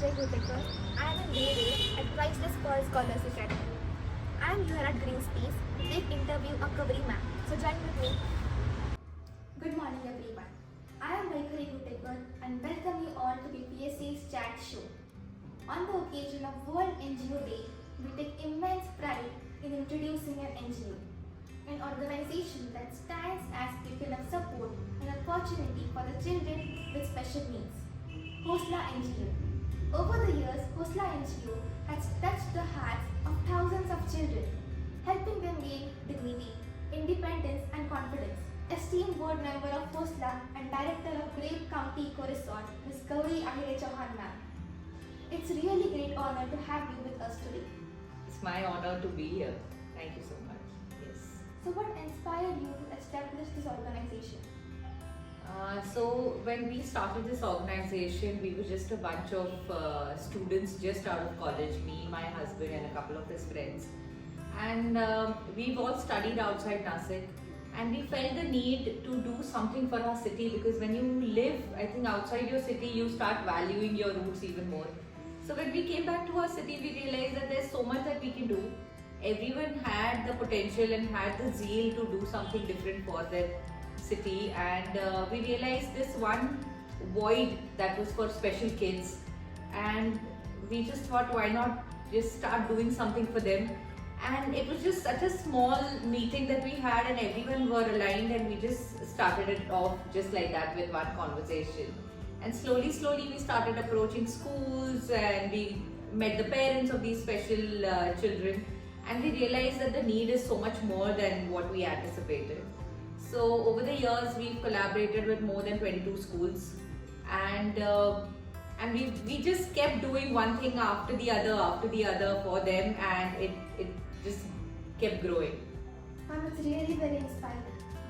Anjay Gutekar. I am in grade 8 at Priceless Pearl Scholars Academy. I am here at Green Space to take interview of Kaveri ma'am. So join with me. Good morning everyone. I am Vaikari Gutekar and welcome you all to BPSC's chat show. On the occasion of World NGO Day, we take immense pride in introducing an NGO, an organization that stands as beacon of support and opportunity for the children with special needs. Hosla NGO. Over the years, Hosla NGO has touched the hearts of thousands of children, helping them gain dignity, independence and confidence. Esteemed board member of Hosla and director of Grape County Eco Resort, Ms. Gauri Ahire Chauhan ma'am. It's really great honor to have you with us today. It's my honor to be here. Thank you so much. Yes. So what inspired you to establish this organization? So when we started this organization, we were just a bunch of students just out of college, me, my husband and a couple of his friends. And we've all studied outside Nasik, and we felt the need to do something for our city, because when you live, I think, outside your city, you start valuing your roots even more. So when we came back to our city, we realized that there's so much that we can do. Everyone had the potential and had the zeal to do something different for their city, and we realized this one void that was for special kids, and we just thought, why not just start doing something for them. And it was just such a small meeting that we had, and everyone were aligned, and we just started it off just like that with one conversation. And slowly we started approaching schools, and we met the parents of these special children, and we realized that the need is so much more than what we anticipated. So over the years, we've collaborated with more than 22 schools, and we just kept doing one thing after the other for them, and it just kept growing. Ma'am, it's really very inspiring.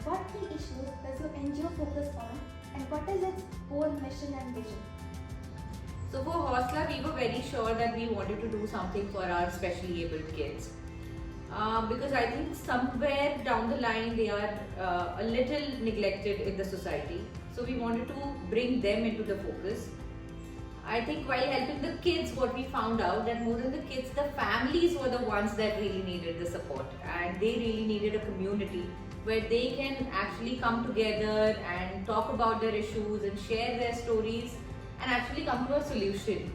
What key issues does your NGO focus on, and what is its whole mission and vision? So for Hosla, we were very sure that we wanted to do something for our specially abled kids. Because I think somewhere down the line they are a little neglected in the society. So we wanted to bring them into the focus. I think while helping the kids, what we found out that more than the kids, the families were the ones that really needed the support, and they really needed a community where they can actually come together and talk about their issues and share their stories and actually come to a solution.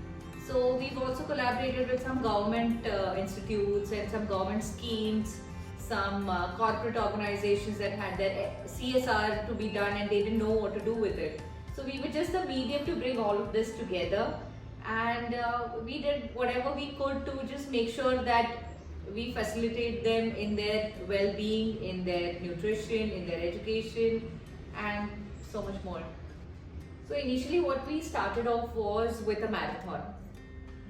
So we've also collaborated with some government institutes and some government schemes, some corporate organizations that had their CSR to be done and they didn't know what to do with it. So we were just a medium to bring all of this together, and we did whatever we could to just make sure that we facilitate them in their well-being, in their nutrition, in their education, and so much more. So initially what we started off was with a marathon.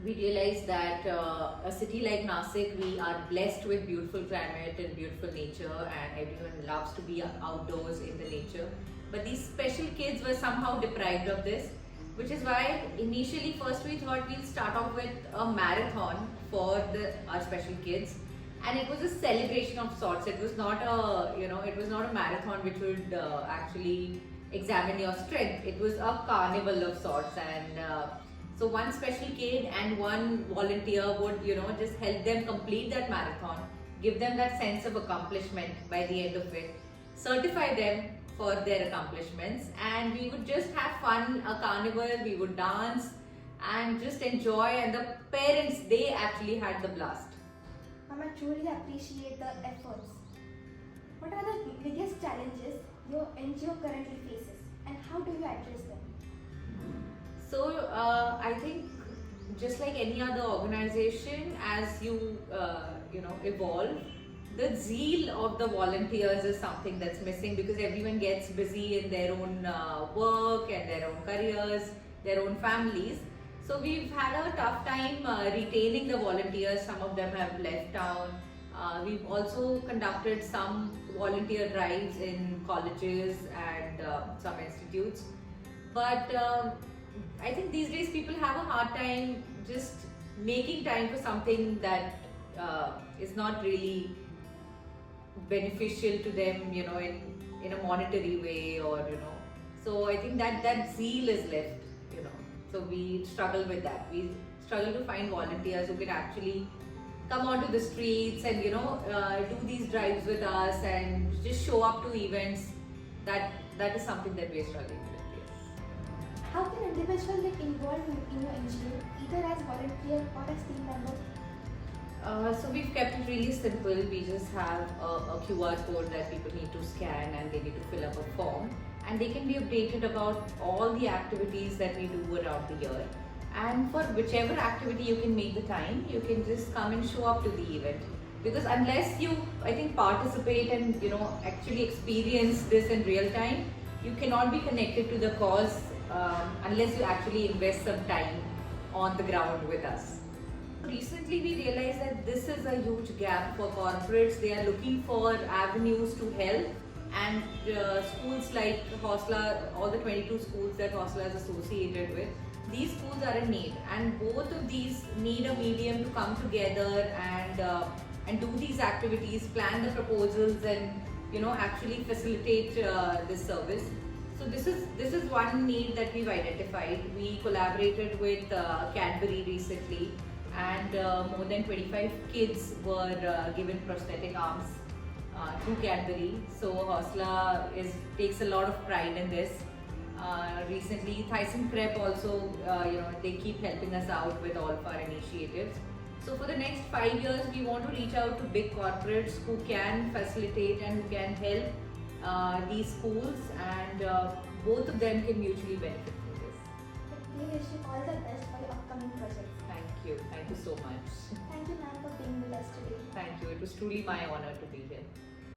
We realized that a city like Nasik, we are blessed with beautiful climate and beautiful nature, and everyone loves to be outdoors in the nature. But these special kids were somehow deprived of this, which is why initially first we thought we'll start off with a marathon for our special kids, and it was a celebration of sorts. It was not a marathon which would actually examine your strength. It was a carnival of sorts, and so one special kid and one volunteer would just help them complete that marathon, give them that sense of accomplishment by the end of it, certify them for their accomplishments, and we would just have fun, a carnival, we would dance and just enjoy, and the parents, they actually had the blast. Ma'am, I truly appreciate the efforts. What are the biggest challenges your NGO currently faces, and how do you address them? So I think just like any other organization, as you evolve, the zeal of the volunteers is something that's missing, because everyone gets busy in their own work and their own careers, their own families. So we've had a tough time retaining the volunteers. Some of them have left town. We've also conducted some volunteer drives in colleges and some institutes. But I think these days people have a hard time just making time for something that is not really beneficial to them, in a monetary way, or so I think that zeal is left. So we struggle with that. We struggle to find volunteers who can actually come onto the streets and do these drives with us and just show up to events. That is something that we're struggling with. Yes. How can individuals get involved in your NGO, either as volunteer or as team member? So we've kept it really simple. We just have a QR code that people need to scan and they need to fill up a form, and they can be updated about all the activities that we do around the year. And for whichever activity you can make the time, you can just come and show up to the event. Because unless you, I think, participate and actually experience this in real time, you cannot be connected to the cause unless you actually invest some time on the ground with us. Recently, we realized that this is a huge gap for corporates. They are looking for avenues to help, and schools like Hosla, all the 22 schools that Hosla is associated with, these schools are in need, and both of these need a medium to come together and do these activities, plan the proposals, and actually facilitate this service. So this is one need that we've identified. We collaborated with Cadbury recently, and more than 25 kids were given prosthetic arms through Cadbury. So Hosla takes a lot of pride in this. Recently, Thyssen Prep also, they keep helping us out with all of our initiatives. So for the next 5 years, we want to reach out to big corporates who can facilitate and who can help these schools, and both of them can mutually benefit from this. We wish you all the best for your upcoming projects. Thank you so much. Thank you, ma'am, for being with us today. Thank you. It was truly my honor to be here.